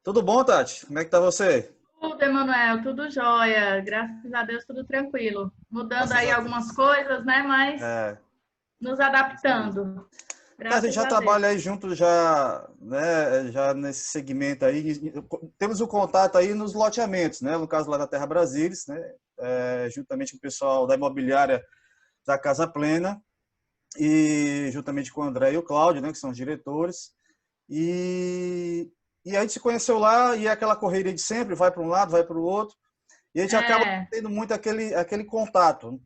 Tudo bom, Tati? Como é que tá você? Tudo, Emanuel, tudo jóia. Graças a Deus, tudo tranquilo. Mudando Graças aí a algumas Deus. coisas, né? Mas É, nos isso mesmo. adaptando. Tati, a gente Graças já a Deus. trabalha aí junto já, né, já nesse segmento aí. Temos o contato aí nos loteamentos, né? No caso lá da Terra Brasilis, né? Juntamente com o pessoal da imobiliária da Casa Plena e juntamente com o André e o Cláudio, né, que são os diretores. E, e a gente se conheceu lá e é aquela correria de sempre, vai para um lado, vai para o outro. E a gente acaba É, tendo muito aquele contato,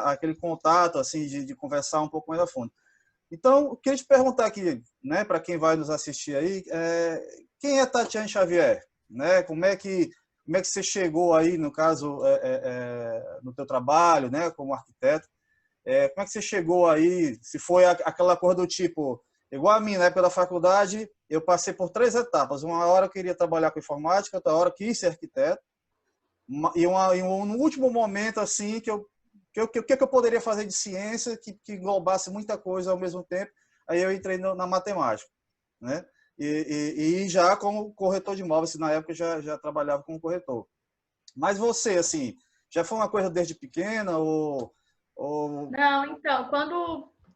aquele contato assim de conversar um pouco mais a fundo. Então, eu queria te perguntar aqui, né, para quem vai nos assistir aí, quem é Tatiane Xavier, né? Como é que você chegou aí, no caso, no teu trabalho, né, como arquiteto? Como é que você chegou aí? Se foi aquela coisa do tipo, igual a mim, né, pela faculdade, eu passei por três etapas. Uma hora eu queria trabalhar com informática, outra hora eu quis ser arquiteto. No último momento, assim, que eu poderia fazer de ciência que englobasse muita coisa ao mesmo tempo, aí eu entrei na matemática, né? E já como corretor de imóveis, na época eu já trabalhava como corretor. Mas você, assim, já foi uma coisa desde pequena ou... não, então,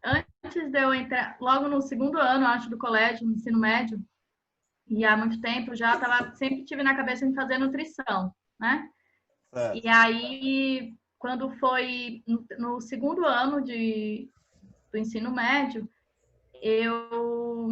antes de eu entrar, logo no segundo ano, acho, do colégio, no ensino médio, e há muito tempo já sempre tive na cabeça em fazer nutrição, né? É. E aí, quando foi no segundo ano do ensino médio, eu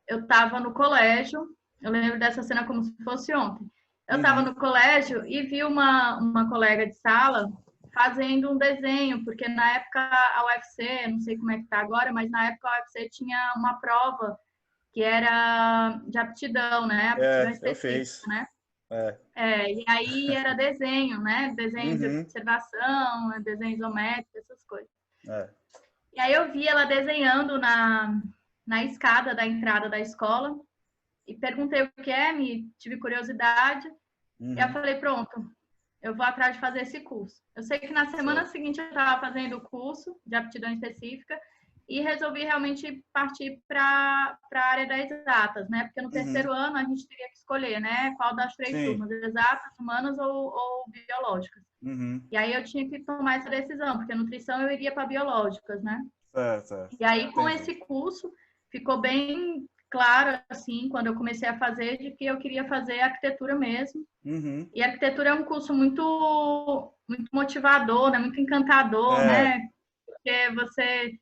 eu estava no colégio, eu lembro dessa cena como se fosse ontem. Eu estava Uhum. no colégio e vi uma colega de sala fazendo um desenho, porque na época a UFC, não sei como é que está agora, mas na época a UFC tinha uma prova que era de aptidão, né? Aptidão Eu específica, fiz. né? É. E aí era desenho, né? Desenho de Uhum. observação, desenho isométrico, essas coisas. É. E aí eu vi ela desenhando na escada da entrada da escola e perguntei o que é, tive curiosidade. E eu Uhum. falei, pronto, eu vou atrás de fazer esse curso. Eu sei que na semana Certo. seguinte eu estava fazendo o curso de aptidão específica e resolvi realmente partir para a área das exatas, né? Porque no Uhum. terceiro ano a gente teria que escolher, né? Qual das três Sim. turmas, exatas, humanas ou biológicas. Uhum. E aí eu tinha que tomar essa decisão, porque a nutrição eu iria para biológicas, né? Certo, certo. E aí, com Entendi. esse curso, ficou bem claro, assim, quando eu comecei a fazer, de que eu queria fazer arquitetura mesmo. Uhum. E arquitetura é um curso muito motivador, né? Muito encantador, É, né? Porque você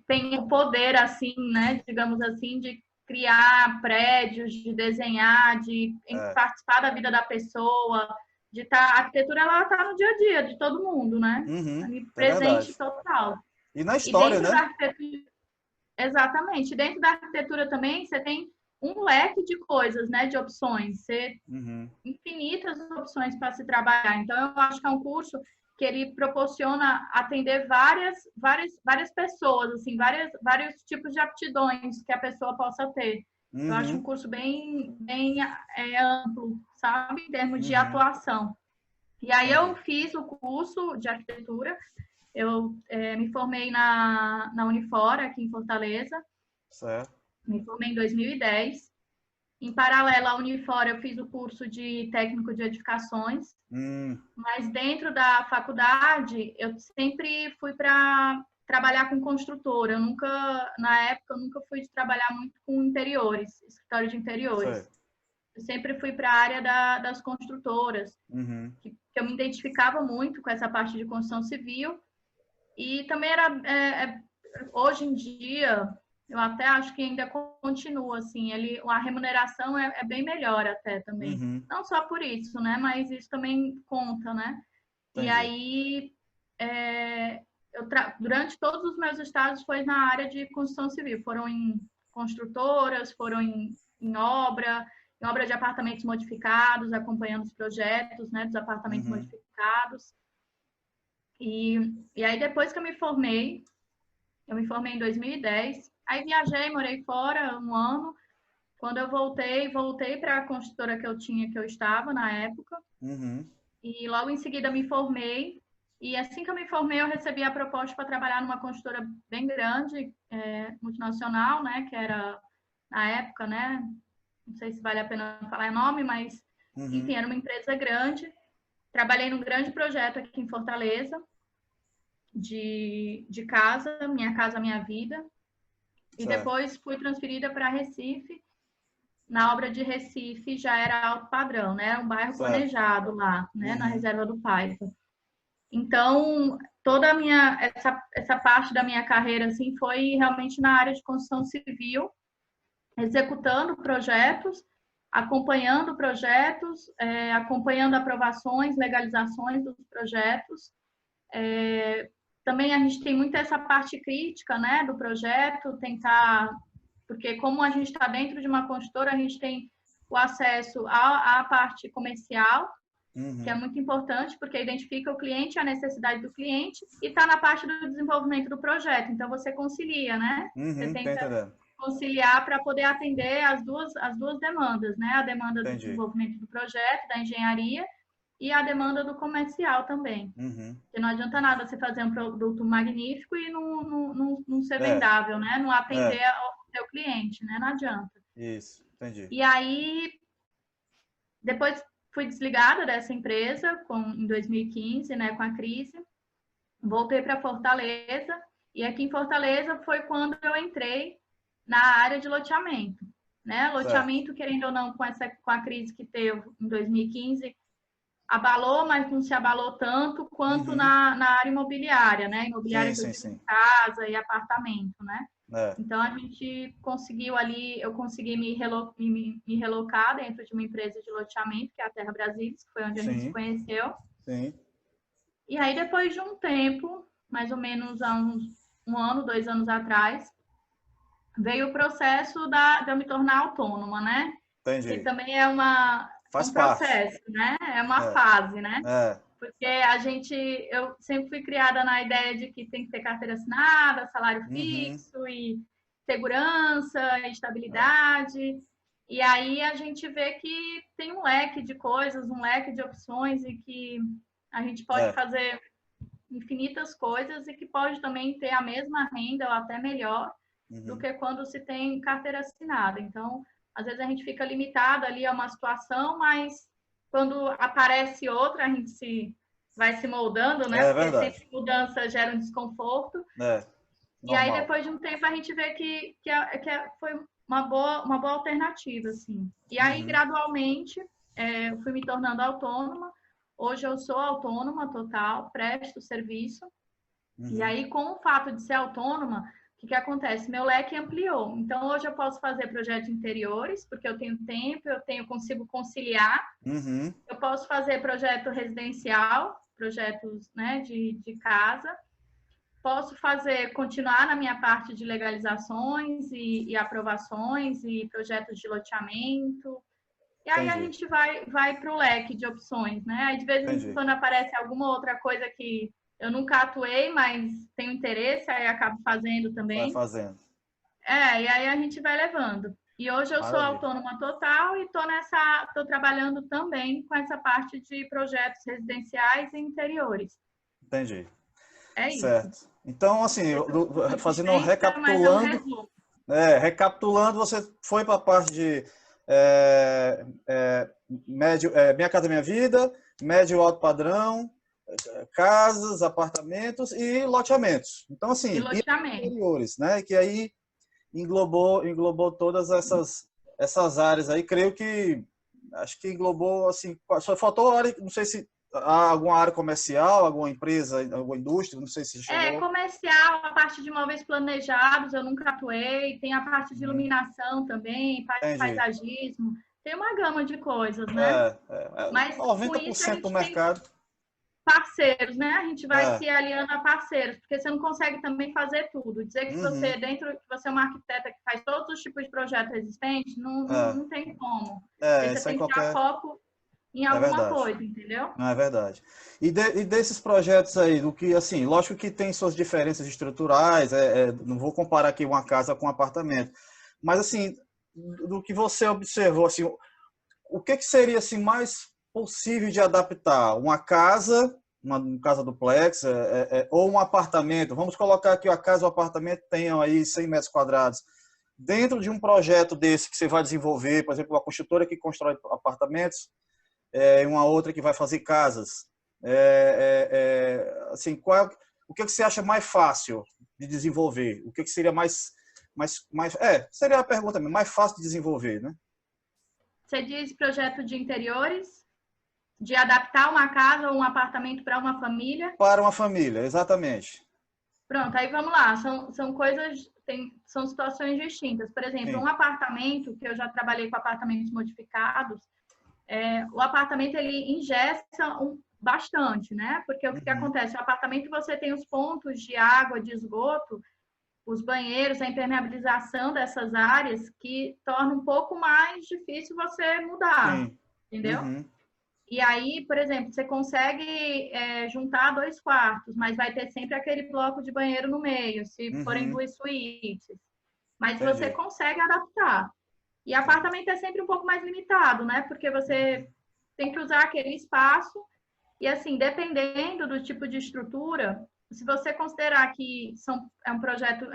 tem o poder, assim, né? Digamos assim, de criar prédios, de desenhar, de é. participar da vida da pessoa, de estar... A arquitetura, ela está no dia a dia de todo mundo, né? Uhum. Ali É presente verdade. total. E na E história, dentro da né? arquitetura, exatamente. Dentro da arquitetura também, você tem um leque de coisas, né, de opções. Você Uhum. infinitas opções para se trabalhar. Então, eu acho que é um curso que ele proporciona atender várias pessoas, assim, vários tipos de aptidões que a pessoa possa ter. Eu acho um Uhum. curso bem amplo, sabe, em termos de Uhum. atuação. E aí eu Entendi. fiz o curso de arquitetura, eu me formei na Unifora, aqui em Fortaleza, Certo. me formei em 2010. Em paralelo à Unifora, eu fiz o curso de técnico de edificações, Hum. mas dentro da faculdade, eu sempre fui para trabalhar com construtora. Na época, eu nunca fui trabalhar muito com interiores, escritório de interiores. Certo. Eu sempre fui para a área das construtoras, Uhum. que eu me identificava muito com essa parte de construção civil. E também hoje em dia, eu até acho que ainda continua assim, a remuneração é bem melhor até também. Uhum. Não só por isso, né? Mas isso também conta, né? E Entendi. aí, durante todos os meus estágios foi na área de construção civil. Foram em construtoras, foram em obra de apartamentos modificados, acompanhando os projetos, né, dos apartamentos Uhum. modificados. E, e aí, depois que eu me formei em 2010, aí viajei, morei fora um ano. Quando eu voltei para a construtora que eu estava na época, Uhum. e logo em seguida me formei. E assim que eu me formei, eu recebi a proposta para trabalhar numa construtora bem grande, multinacional, né, que era, na época, né, não sei se vale a pena falar o nome, mas, enfim, Uhum. era uma empresa grande. Trabalhei num grande projeto aqui em Fortaleza, de casa, Minha Casa Minha Vida. E Certo. depois fui transferida para Recife. Na obra de Recife já era alto padrão, né? Era um bairro Certo. planejado lá, né? Na Uhum. reserva do Paiva. Então, toda a essa parte da minha carreira assim foi realmente na área de construção civil, executando projetos, acompanhando projetos, acompanhando aprovações, legalizações dos projetos. Também a gente tem muito essa parte crítica, né, do projeto, tentar, porque como a gente está dentro de uma construtora, a gente tem o acesso à parte comercial, que é Uhum. muito importante, porque identifica o cliente, a necessidade do cliente, e está na parte do desenvolvimento do projeto. Então, você concilia, né? Você Uhum. Tô tenta entendendo. conciliar para poder atender as duas demandas, né? A demanda do Entendi. desenvolvimento do projeto, da engenharia, e a demanda do comercial também. Uhum. Porque não adianta nada você fazer um produto magnífico e não ser É, vendável, né? Não atender é. ao seu cliente, né? Não adianta. Isso. Entendi. E aí, depois fui desligada dessa empresa em 2015, né, com a crise. Voltei para Fortaleza e aqui em Fortaleza foi quando eu entrei na área de loteamento, né? Certo. Loteamento, querendo ou não, com a crise que teve em 2015, abalou, mas não se abalou tanto quanto Uhum. na área imobiliária, né? Imobiliária Sim, que eu sim, digo de sim. casa e apartamento, né? É. Então, a gente conseguiu ali, eu consegui me relocar dentro de uma empresa de loteamento, que é a Terra Brasilis, que foi onde a gente se Sim, conheceu. sim. E aí, depois de um tempo, mais ou menos há um ano, 2 anos atrás, veio o processo de eu me tornar autônoma, né? Que Entendi. também é Faz um parte. processo, né? É uma É, fase, né? é, Porque eu sempre fui criada na ideia de que tem que ter carteira assinada, salário uhum, fixo e segurança, é, estabilidade. E aí a gente vê que tem um leque de coisas, um leque de opções e que a gente pode é, fazer infinitas coisas e que pode também ter a mesma renda ou até melhor do uhum, que quando se tem carteira assinada. Então, às vezes a gente fica limitado ali a uma situação, mas quando aparece outra, a gente vai se moldando, né? é Porque verdade. sempre mudança gera um desconforto. É, E aí, normal. depois de um tempo, a gente vê foi uma boa alternativa, assim. E aí, Uhum, gradualmente, eu fui me tornando autônoma. Hoje eu sou autônoma total, presto serviço. E uhum, aí, com o fato de ser autônoma, o que acontece? Meu leque ampliou. Então, hoje eu posso fazer projetos interiores, porque eu tenho tempo, consigo conciliar. uhum, Eu posso fazer projeto residencial, projetos, né, de casa. Posso continuar na minha parte de legalizações e aprovações e projetos de loteamento. E aí a entendi, gente vai para o leque de opções, né? Aí de vez em entendi. quando aparece alguma outra coisa que eu nunca atuei, mas tenho interesse, aí acabo fazendo Vai também. fazendo. E aí a gente vai levando. E hoje eu sou Maravilha. autônoma total e tô trabalhando também com essa parte de projetos residenciais e interiores. Entendi. É isso. Certo. Então, Não assim, sei se eu fui muito fazendo, extensa, mas é um recapitulando, resumo. você foi para a parte de médio, Minha Casa Minha Vida, médio alto padrão, casas, apartamentos e loteamentos. Então, E assim, e loteamento. interiores, né? Que aí englobou todas essas áreas aí. Creio que acho que englobou assim, só faltou a área, não sei se há alguma área comercial, alguma empresa, alguma indústria, não sei se chegou. Comercial, a parte de imóveis planejados, eu nunca atuei. Tem a parte de Uhum, iluminação também, entendi. paisagismo. Tem uma gama de coisas, né? É Mas com isso a 90% do gente tem mercado. parceiros, né? A gente vai É, se aliando a parceiros, porque você não consegue também fazer tudo. Dizer que uhum, que você é uma arquiteta que faz todos os tipos de projetos existentes, é, não tem como. Aí você isso aí tem que dar qualquer. foco em É alguma verdade. coisa, entendeu? Não é verdade. E desses projetos aí, do que, assim, lógico que tem suas diferenças estruturais, não vou comparar aqui uma casa com um apartamento, mas, assim, do que você observou, assim, o que seria, assim, mais possível de adaptar? Uma casa, uma casa duplex, ou um apartamento? Vamos colocar aqui a casa ou o apartamento tenham aí 100 metros quadrados. dentro de um projeto desse que você vai desenvolver, por exemplo, uma construtora que constrói apartamentos, uma outra que vai fazer casas, assim, o que você acha mais fácil de desenvolver? O que seria seria a pergunta mesmo, mais fácil de desenvolver, né? Você diz projeto de interiores? De adaptar uma casa ou um apartamento para uma família? Para uma família, exatamente. Pronto, aí vamos lá. São coisas, são situações distintas. Por exemplo, Sim. um apartamento, que eu já trabalhei com apartamentos modificados, o apartamento ele ingessa bastante, né? Porque o que acontece? O apartamento você tem os pontos de água, de esgoto, os banheiros, a impermeabilização dessas áreas que torna um pouco mais difícil você mudar, Sim. entendeu? E aí, por exemplo, você consegue juntar 2 quartos, mas vai ter sempre aquele bloco de banheiro no meio, se forem 2 suítes. Mas você Entendi. consegue adaptar. E apartamento é sempre um pouco mais limitado, né? Porque você tem que usar aquele espaço. E assim, dependendo do tipo de estrutura, se você considerar que é um projeto,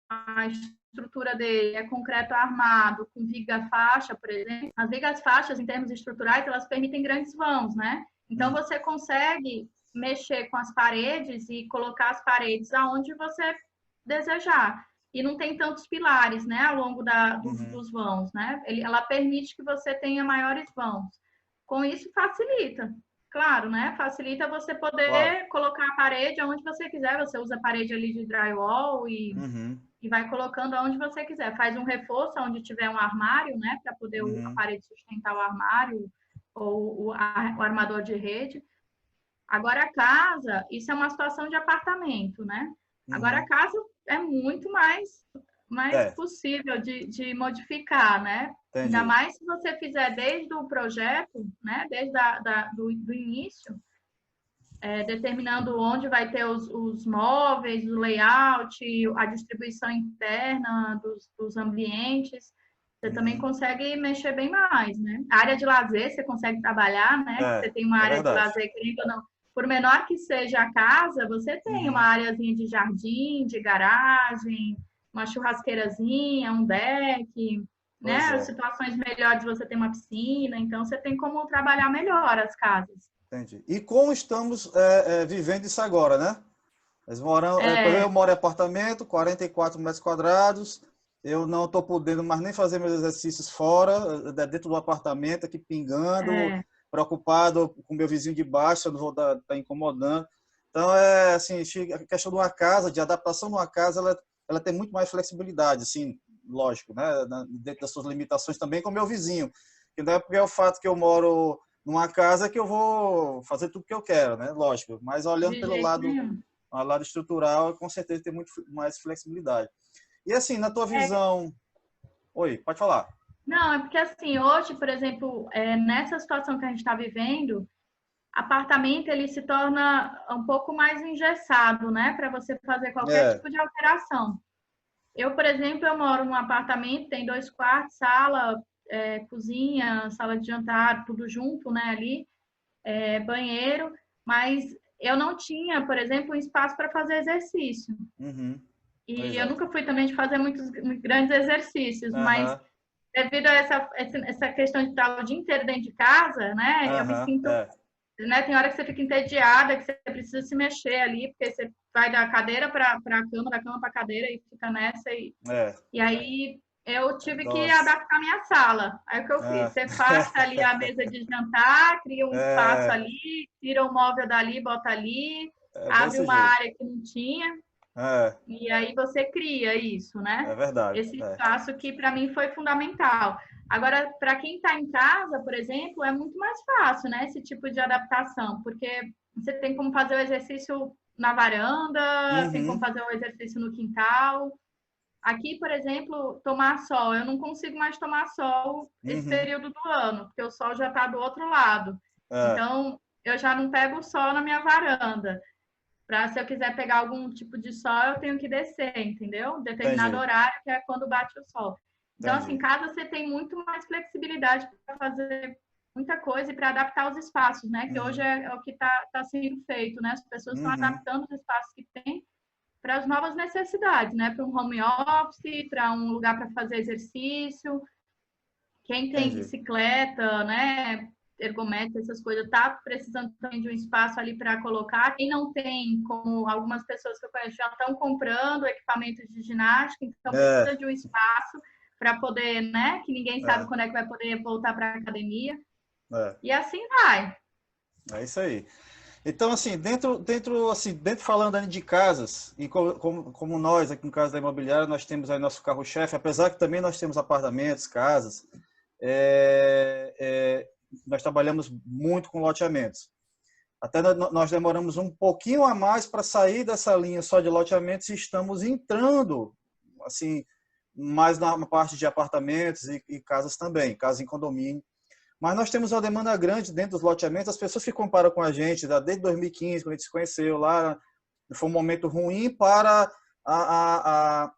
a estrutura dele é concreto armado, com viga faixa, por exemplo, as vigas faixas, em termos estruturais, elas permitem grandes vãos, né? Então, você consegue mexer com as paredes e colocar as paredes aonde você desejar. E não tem tantos pilares, né, ao longo dos vãos, né? Ela permite que você tenha maiores vãos. Com isso, facilita. Claro, né? Facilita você poder colocar a parede onde você quiser. Você usa a parede ali de drywall e vai colocando aonde você quiser. Faz um reforço onde tiver um armário, né? Para poder a parede sustentar o armário ou o armador de rede. Agora, a casa, isso é uma situação de apartamento, né? Agora, a casa é muito mais possível de modificar, né? Entendi. Ainda mais se você fizer desde o projeto, né? Desde do início, determinando onde vai ter os móveis, o layout, a distribuição interna dos ambientes. Você também consegue mexer bem mais, né? A área de lazer você consegue trabalhar, né? Você tem uma área de lazer, querendo ou não, por menor que seja a casa, você tem uma áreazinha de jardim, de garagem, uma churrasqueirazinha, um deck, né? Situações melhores você tem uma piscina, então você tem como trabalhar melhor as casas. Entendi. E como estamos vivendo isso agora, né? Eu moro em apartamento, 44 metros quadrados, eu não estou podendo mais nem fazer meus exercícios fora, dentro do apartamento, aqui pingando, preocupado com o meu vizinho de baixo, eu não vou estar incomodando. Então, assim, a questão de uma casa, de adaptação de uma casa, ela tem muito mais flexibilidade, assim, lógico, né? Dentro das suas limitações também com o meu vizinho. Que não é porque é o fato que eu moro numa casa que eu vou fazer tudo que eu quero, né? Lógico, mas olhando pelo lado estrutural, com certeza tem muito mais flexibilidade. E assim, na tua visão... Oi, pode falar. Não, é porque assim, hoje, por exemplo, nessa situação que a gente está vivendo, apartamento ele se torna um pouco mais engessado, né? Para você fazer qualquer tipo de alteração. Eu, por exemplo, eu moro num apartamento, tem 2 quartos, sala, cozinha, sala de jantar, tudo junto, né? Ali, banheiro, mas eu não tinha, por exemplo, um espaço para fazer exercício. E eu nunca fui também de fazer muitos grandes exercícios, mas devido a essa questão de estar o dia inteiro dentro de casa, né? Eu me sinto, né? Tem hora que você fica entediada, que você precisa se mexer ali, porque você vai da cadeira para a cama, da cama para a cadeira e fica nessa. E aí eu tive que adaptar minha sala. Aí o que eu fiz? Você faz ali a mesa de jantar, cria um espaço ali, tira o móvel dali, bota ali, abre uma área que não tinha. E aí você cria isso, né? É verdade. Esse espaço que para mim foi fundamental. Agora, para quem está em casa, por exemplo, é muito mais fácil, né? Esse tipo de adaptação, porque você tem como fazer o exercício na varanda, tem como fazer o exercício no quintal. Aqui, por exemplo, tomar sol. Eu não consigo mais tomar sol esse período do ano, porque o sol já está do outro lado. Então, eu já não pego o sol na minha varanda. Se eu quiser pegar algum tipo de sol, eu tenho que descer, entendeu? Determinado horário, que é quando bate o sol. Então, assim, em casa você tem muito mais flexibilidade para fazer muita coisa e para adaptar os espaços, né? Que hoje é o que está sendo feito, né? As pessoas estão adaptando os espaços que têm para as novas necessidades, né? Para um home office, para um lugar para fazer exercício. Quem tem Entendi. bicicleta, né? Ergométrica, essas coisas, tá precisando também de um espaço ali para colocar. Quem não tem, como algumas pessoas que eu conheço já estão comprando equipamentos de ginástica, então É, precisa de um espaço para poder, né? Que ninguém sabe é, quando é que vai poder voltar para a academia. é. E assim vai. É isso aí. Então, assim, dentro falando aí de casas, e como nós, aqui no caso da imobiliária, nós temos aí nosso carro-chefe, apesar que também nós temos apartamentos, casas, é, é, nós trabalhamos muito com loteamentos. Até nós demoramos um pouquinho a mais para sair dessa linha só de loteamentos e estamos entrando, assim, mais na parte de apartamentos e casas também, casas em condomínio. Mas nós temos uma demanda grande dentro dos loteamentos. As pessoas que comparam com a gente, desde 2015, quando a gente se conheceu lá, foi um momento ruim para a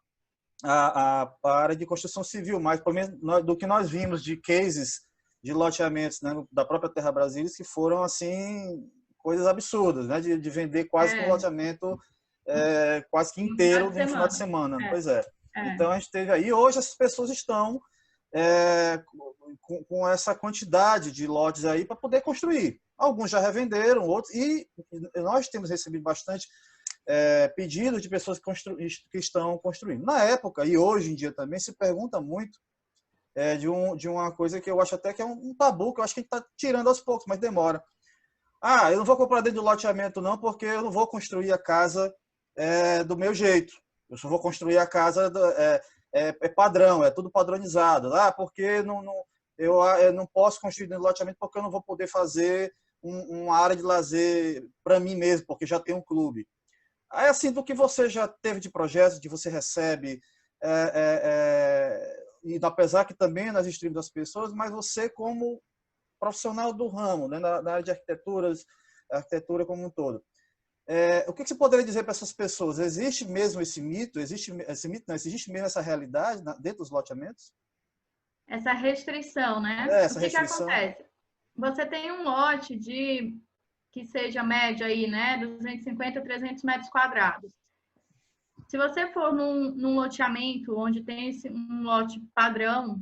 área de construção civil, mas pelo menos do que nós vimos de cases de loteamentos, né, da própria Terra Brasília, que foram assim coisas absurdas, né, de vender quase que um loteamento quase que No final inteiro de em um final de semana. semana. É, Pois é. é. Então a gente teve aí, hoje essas pessoas estão com essa quantidade de lotes aí para poder construir. Alguns já revenderam, outros, e nós temos recebido bastante pedidos de pessoas que estão construindo. Na época, e hoje em dia também, se pergunta muito de uma coisa que eu acho até que é um tabu, que eu acho que a gente está tirando aos poucos, mas demora. Ah, eu não vou comprar dentro do loteamento não, porque eu não vou construir a casa do meu jeito. Eu só vou construir a casa padrão, é tudo padronizado. Ah, porque eu não posso construir dentro do loteamento porque eu não vou poder fazer uma área de lazer para mim mesmo, porque já tem um clube. Aí, assim, do que você já teve de projetos, que você recebe, e apesar que também nós instruímos as pessoas, mas você como profissional do ramo, né, na área de arquitetura como um todo. O que você poderia dizer para essas pessoas? Existe mesmo esse mito? Existe mesmo essa realidade dentro dos loteamentos? Essa restrição, né? O Essa que restrição? acontece? Você tem um lote de que seja média aí, né? 250 a 300 metros quadrados. Se você for num loteamento onde tem um lote padrão,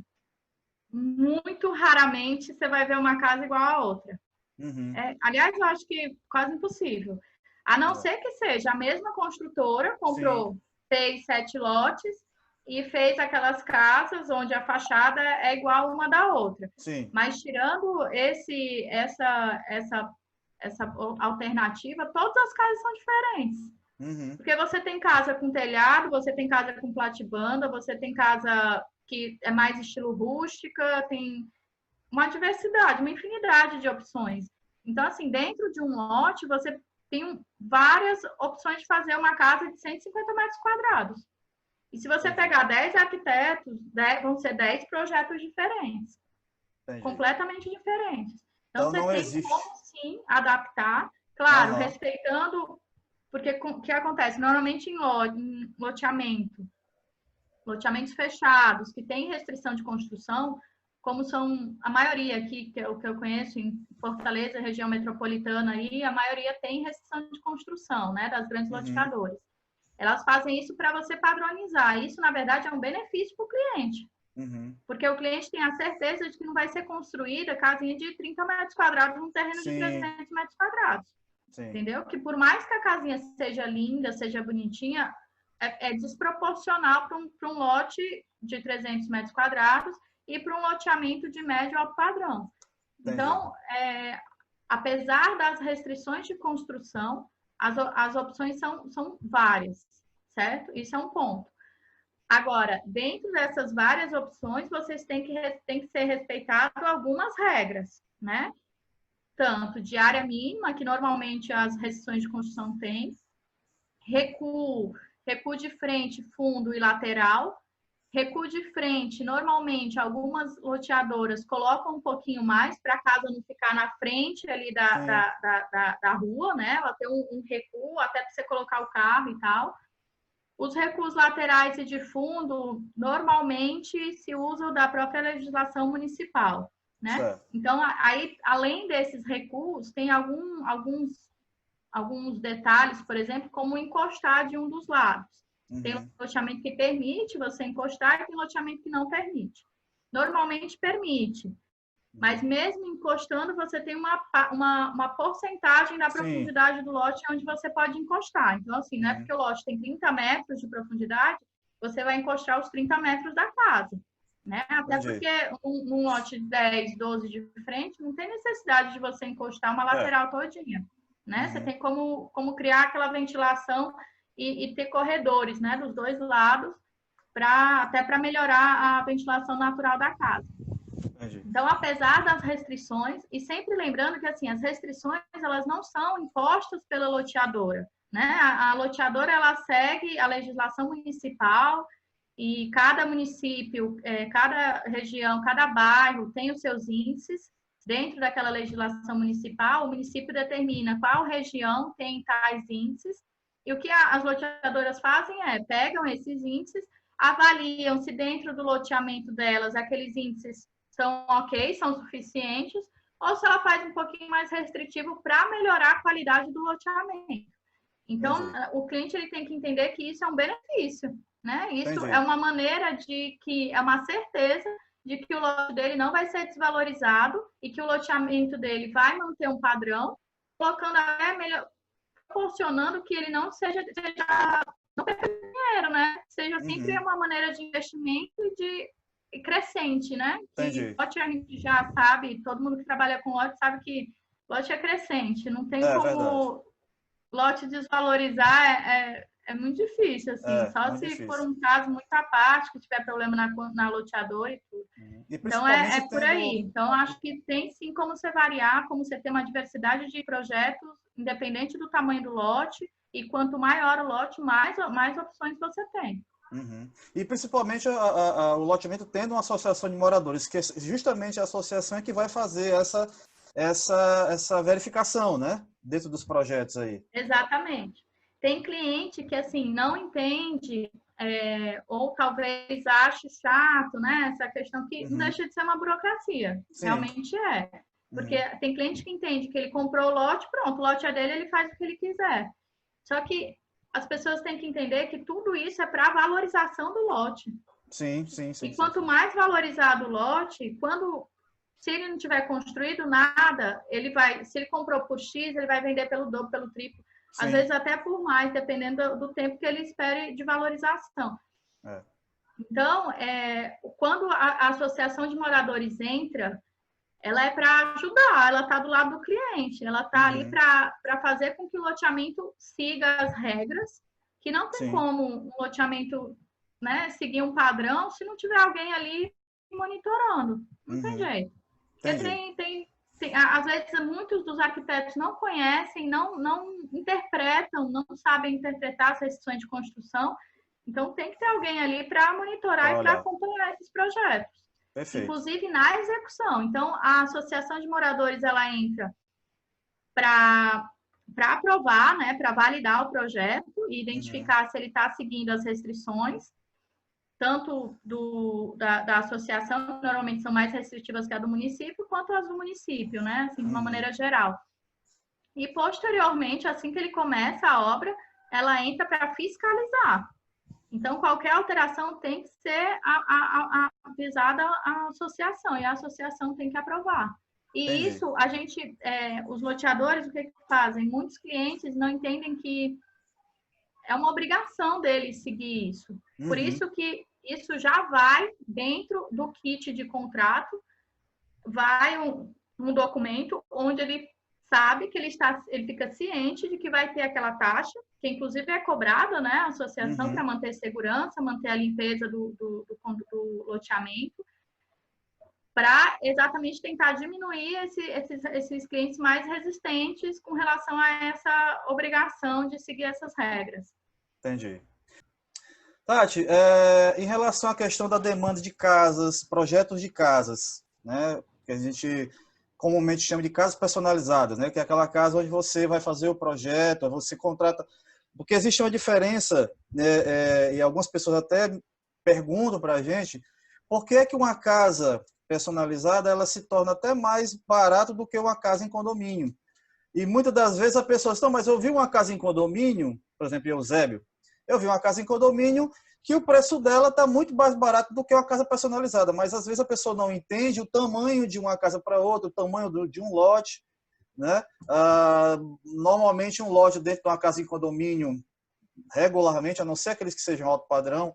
muito raramente você vai ver uma casa igual a outra. Uhum. Aliás, eu acho que quase impossível. A não ser que seja a mesma construtora, Sim, comprou 6, 7 lotes e fez aquelas casas onde a fachada é igual uma da outra. sim. Mas tirando essa alternativa, todas as casas são diferentes. Uhum. Porque você tem casa com telhado, você tem casa com platibanda, você tem casa que é mais estilo rústica, tem uma diversidade, uma infinidade de opções. Então, assim, dentro de um lote, você tem várias opções de fazer uma casa de 150 metros quadrados. E se você Entendi. pegar 10 arquitetos, vão ser 10 projetos diferentes, Entendi. completamente diferentes. Então, Então você não tem existe. como, sim, adaptar, claro, Aham. respeitando, porque o que acontece? Normalmente em loteamentos fechados, que tem restrição de construção, como são a maioria aqui, que é o que eu conheço em Fortaleza, região metropolitana aí, a maioria tem restrição de construção, né, das grandes Uhum. loteadoras. Elas fazem isso para você padronizar. Isso, na verdade, é um benefício para o cliente, Uhum. porque o cliente tem a certeza de que não vai ser construída casinha de 30 metros quadrados num terreno de Sim, 300 metros quadrados. sim. Entendeu? Que por mais que a casinha seja linda, seja bonitinha, é desproporcional para um lote de 300 metros quadrados e para um loteamento de médio alto padrão. Entendi. Então, apesar das restrições de construção, as opções são várias, certo? Isso é um ponto. Agora, dentro dessas várias opções, vocês têm que ser respeitado algumas regras, né? Tanto de área mínima, que normalmente as restrições de construção têm, recuo de frente, fundo e lateral. Recuo de frente, normalmente algumas loteadoras colocam um pouquinho mais para a casa não ficar na frente ali Sim. da rua, né? Ela tem um recuo até para você colocar o carro e tal. Os recuos laterais e de fundo, normalmente se usam da própria legislação municipal, né? Certo. Então, aí, além desses recuos, tem alguns detalhes, por exemplo, como encostar de um dos lados. Tem um loteamento que permite você encostar e tem loteamento que não permite. Normalmente permite, mas mesmo encostando, você tem uma porcentagem da profundidade do lote onde você pode encostar. Então, assim, não é porque o lote tem 30 metros de profundidade, você vai encostar os 30 metros da casa. Né? Até porque num lote de 10, 12 de frente, não tem necessidade de você encostar uma lateral todinha. Né? Você tem como criar aquela ventilação e ter corredores, né, dos dois lados, até para melhorar a ventilação natural da casa. Então, apesar das restrições, e sempre lembrando que assim, as restrições elas não são impostas pela loteadora, né? A loteadora ela segue a legislação municipal e cada município, cada região, cada bairro tem os seus índices. Dentro daquela legislação municipal, o município determina qual região tem tais índices, e o que as loteadoras fazem é pegam esses índices, avaliam se dentro do loteamento delas aqueles índices são ok, são suficientes, ou se ela faz um pouquinho mais restritivo para melhorar a qualidade do loteamento. Então, o cliente ele tem que entender que isso é um benefício, né? Isso é uma maneira é uma certeza de que o lote dele não vai ser desvalorizado e que o loteamento dele vai manter um padrão, colocando proporcionando que ele não seja não perca dinheiro, né? Seja sempre uma maneira de investimento e crescente, né? Que lote a gente já sabe, todo mundo que trabalha com lote sabe que lote é crescente, não tem como lote desvalorizar, é muito difícil, assim, só se for um caso muito à parte, que tiver problema na loteadora e tudo. Então, é por aí. Então, acho que tem sim como você variar, como você ter uma diversidade de projetos, independente do tamanho do lote, e quanto maior o lote, mais opções você tem. E principalmente o loteamento tendo uma associação de moradores, que é justamente a associação que vai fazer essa verificação, né? Dentro dos projetos aí. Exatamente. Tem cliente que, assim, não entende, ou talvez ache chato, né? Essa questão que não deixa de ser uma burocracia. Sim. Realmente é. Porque tem cliente que entende que ele comprou o lote, pronto, o lote é dele, ele faz o que ele quiser. Só que as pessoas têm que entender que tudo isso é para valorização do lote. Sim. E quanto mais valorizado o lote, se ele não tiver construído nada, se ele comprou por X, ele vai vender pelo dobro, pelo triplo. Às vezes até por mais, dependendo do tempo que ele espere de valorização. Então, quando a associação de moradores entra, ela é para ajudar, ela está do lado do cliente, ela está ali para fazer com que o loteamento siga as regras, que não tem como um loteamento, né, seguir um padrão se não tiver alguém ali monitorando. Não tem jeito. Porque às vezes, muitos dos arquitetos não conhecem, não interpretam, não sabem interpretar as restrições de construção. Então, tem que ter alguém ali para monitorar e para acompanhar esses projetos. Perfeito. Inclusive na execução. Então, a associação de moradores, ela entra para aprovar, né, para validar o projeto e identificar se ele está seguindo as restrições, tanto da associação, que normalmente são mais restritivas que a do município, quanto as do município, né? Assim, de uma maneira geral. E, posteriormente, assim que ele começa a obra, ela entra para fiscalizar. Então, qualquer alteração tem que ser avisada à associação, e a associação tem que aprovar. E isso, os loteadores, o que fazem? Muitos clientes não entendem que é uma obrigação deles seguir isso. Por isso que isso já vai dentro do kit de contrato, vai um documento onde ele sabe que ele fica ciente de que vai ter aquela taxa, que inclusive é cobrada, né, a associação para manter segurança, manter a limpeza do loteamento, para exatamente tentar diminuir esses clientes mais resistentes com relação a essa obrigação de seguir essas regras. Entendi. Tati, em relação à questão da demanda de casas, projetos de casas, né, que a gente comumente chama de casas personalizadas, né, que é aquela casa onde você vai fazer o projeto, você contrata, porque existe uma diferença, né, e algumas pessoas até perguntam para a gente, por que que uma casa personalizada ela se torna até mais barata do que uma casa em condomínio? E muitas das vezes a pessoa diz, não, mas eu vi uma casa em condomínio, por exemplo, Eusébio, eu vi uma casa em condomínio que o preço dela está muito mais barato do que uma casa personalizada, mas às vezes a pessoa não entende o tamanho de uma casa para outra, o tamanho de um lote, né? Normalmente um lote dentro de uma casa em condomínio, regularmente, a não ser aqueles que sejam alto padrão,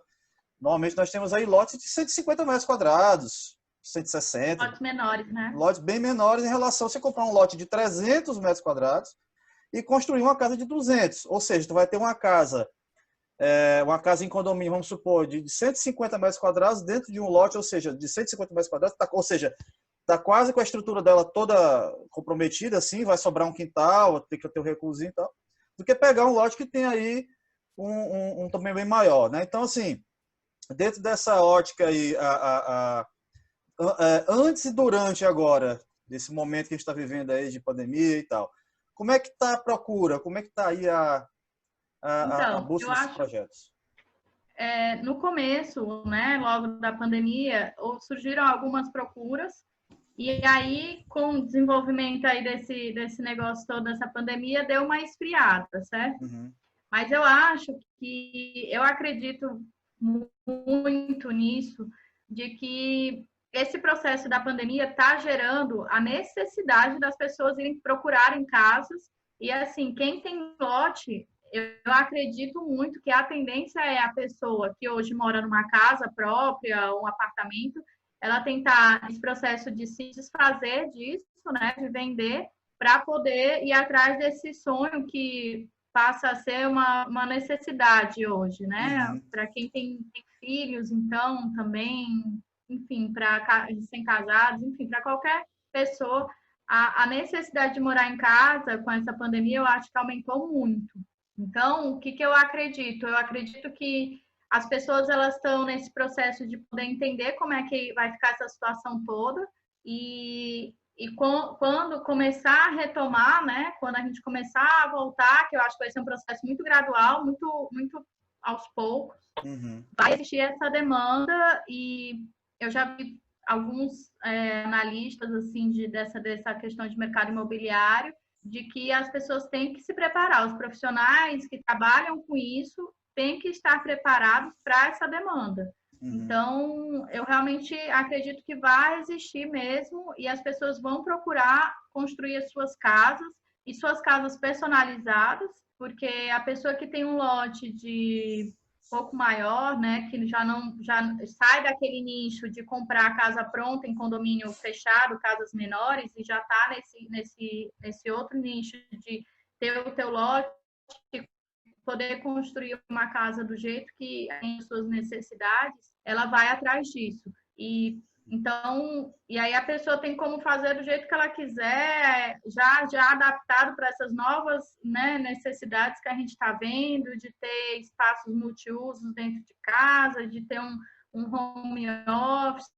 normalmente nós temos aí lotes de 150 metros quadrados, 160. Lotes menores, né? Lotes bem menores em relação a você comprar um lote de 300 metros quadrados e construir uma casa de 200. Ou seja, tu vai ter uma casa em condomínio, vamos supor, de 150 metros quadrados dentro de um lote, ou seja, de 150 metros quadrados, ou seja, está quase com a estrutura dela toda comprometida, assim, vai sobrar um quintal, tem que ter um recuozinho e tal, do que pegar um lote que tem aí um tamanho bem maior, né? Então, assim, dentro dessa ótica aí, antes e durante agora, desse momento que a gente está vivendo aí de pandemia e tal, como é que está a procura? Como é que está aí a busca desses projetos? No começo, né, logo da pandemia, surgiram algumas procuras, e aí, com o desenvolvimento aí desse negócio todo, dessa pandemia, deu uma esfriada, certo? Uhum. Mas eu acredito muito nisso, de que esse processo da pandemia está gerando a necessidade das pessoas irem procurarem casas, e assim, quem tem lote, eu acredito muito que a tendência é a pessoa que hoje mora numa casa própria, um apartamento, ela tentar esse processo de se desfazer disso, né, de vender, para poder ir atrás desse sonho que passa a ser uma necessidade hoje, né? Uhum. Para quem tem filhos, então, também, enfim, para recém-casados, enfim, para qualquer pessoa, a necessidade de morar em casa com essa pandemia, eu acho que aumentou muito. Então, o que eu acredito? Eu acredito que as pessoas elas estão nesse processo de poder entender como é que vai ficar essa situação toda e quando começar a retomar, né? Quando a gente começar a voltar, que eu acho que vai ser um processo muito gradual, muito aos poucos, vai existir essa demanda e eu já vi alguns analistas assim dessa questão de mercado imobiliário, de que as pessoas têm que se preparar, os profissionais que trabalham com isso têm que estar preparados para essa demanda. Então, eu realmente acredito que vai existir mesmo e as pessoas vão procurar construir as suas casas e suas casas personalizadas, porque a pessoa que tem um lote de pouco maior, né, que já sai daquele nicho de comprar a casa pronta em condomínio fechado, casas menores, e já está nesse outro nicho de ter o teu lote, poder construir uma casa do jeito que tem suas necessidades, ela vai atrás disso. E aí a pessoa tem como fazer do jeito que ela quiser, já adaptado para essas novas, né, necessidades que a gente está vendo, de ter espaços multiusos dentro de casa, de ter um home office,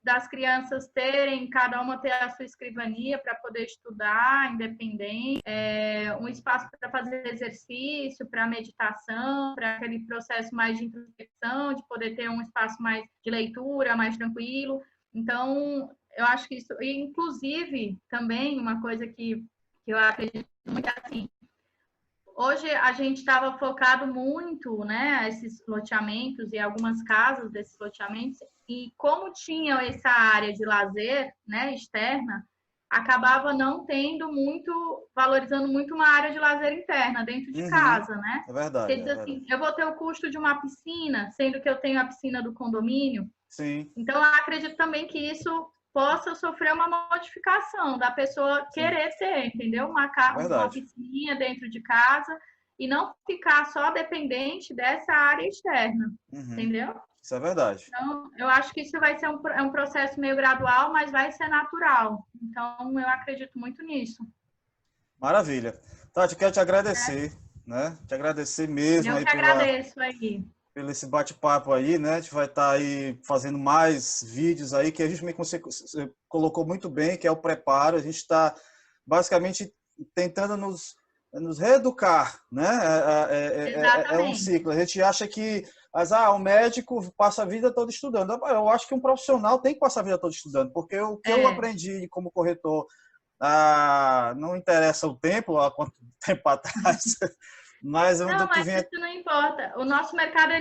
das crianças terem, cada uma ter a sua escrivania para poder estudar independente, um espaço para fazer exercício, para meditação, para aquele processo mais de introspecção, de poder ter um espaço mais de leitura, mais tranquilo. Então, eu acho que isso, e inclusive, também uma coisa que eu acredito muito é assim, hoje a gente estava focado muito, né, esses loteamentos e algumas casas desses loteamentos, e como tinham essa área de lazer, né, externa, acabava não tendo muito, valorizando muito uma área de lazer interna dentro de casa, né? É verdade. Porque diz assim, eu vou ter o custo de uma piscina, sendo que eu tenho a piscina do condomínio. Sim. Então, eu acredito também que isso possa sofrer uma modificação da pessoa querer ter, entendeu? Uma piscininha dentro de casa e não ficar só dependente dessa área externa, entendeu? Isso é verdade. Então, eu acho que isso vai ser um processo meio gradual, mas vai ser natural. Então, eu acredito muito nisso. Maravilha. Tati, quero te agradecer, né? Te agradecer mesmo. Eu que agradeço aí. Pelo esse bate-papo aí, né? A gente vai estar aí fazendo mais vídeos aí, que a gente você colocou muito bem, que é o preparo. A gente está basicamente tentando nos reeducar, né? É um ciclo. A gente acha que o médico passa a vida toda estudando. Eu acho que um profissional tem que passar a vida toda estudando, porque o que eu aprendi como corretor não interessa o tempo, há quanto tempo atrás, mas Não, do que mas vem... isso não importa. O nosso mercado,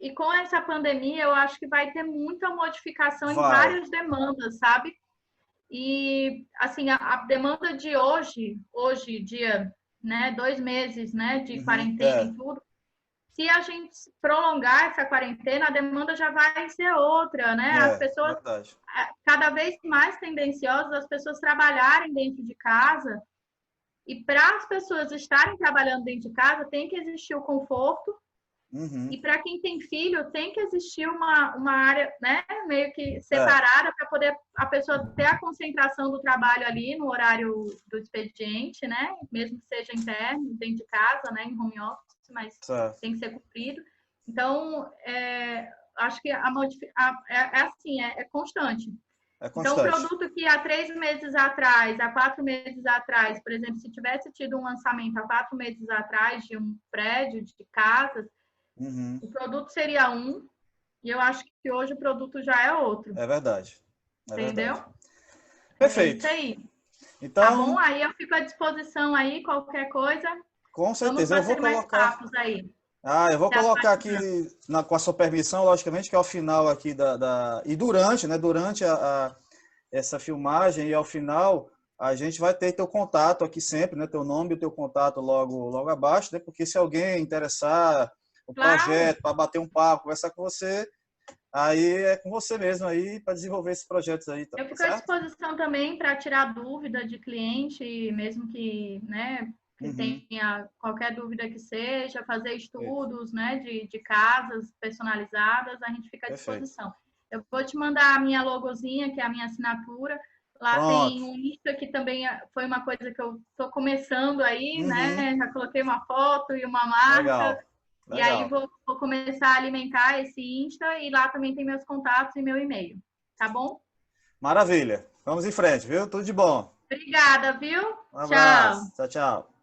e com essa pandemia, eu acho que vai ter muita modificação em Vai. várias demandas, sabe? E, assim, a demanda de hoje, dia, né, 2 meses, né, de Uhum, quarentena e tudo, se a gente prolongar essa quarentena, a demanda já vai ser outra, né? As pessoas, verdade. cada vez mais tendenciosas, as pessoas trabalharem dentro de casa, e para as pessoas estarem trabalhando dentro de casa, tem que existir o conforto. Uhum. E para quem tem filho, tem que existir uma área, né, meio que É, separada para poder a pessoa ter a concentração do trabalho ali no horário do expediente, né? Mesmo que seja interno, dentro de casa, né, em home office, mas certo. tem que ser cumprido. Então, acho que é assim, é constante. É Então, um constante. produto que há 3 meses atrás, há 4 meses atrás, por exemplo, se tivesse tido um lançamento há 4 meses atrás de um prédio, de casas, Uhum. o produto seria um, e eu acho que hoje o produto já é outro, É verdade. É entendeu? verdade. É isso Perfeito. aí. Tá bom? Então, Aí eu fico à disposição aí, qualquer coisa, com vamos certeza, eu vou bater mais colocar. papos aí. Eu vou Até a colocar aqui, próxima. com a sua permissão, logicamente, que ao final aqui e durante, né? Durante essa filmagem e ao final, a gente vai ter teu contato aqui sempre, né? Teu nome e teu contato logo abaixo, né? Porque se alguém interessar o Claro, projeto, para bater um papo, conversar com você, aí é com você mesmo aí para desenvolver esses projetos aí, tá eu fico à certo? disposição também para tirar dúvida de cliente, mesmo que, né, que Uhum. tenha qualquer dúvida que seja, fazer Perfeito. estudos, né, de casas personalizadas, a gente fica à Perfeito. disposição. Eu vou te mandar a minha logozinha, que é a minha assinatura. Lá Pronto. tem um Insta, que também foi uma coisa que eu estou começando aí, Uhum. né? Já coloquei uma foto e uma marca. Legal. E aí Legal. vou começar a alimentar esse Insta e lá também tem meus contatos e meu e-mail. Tá bom? Maravilha. Vamos em frente, viu? Tudo de bom. Obrigada, viu? Um Tchau. abraço. Tchau, tchau.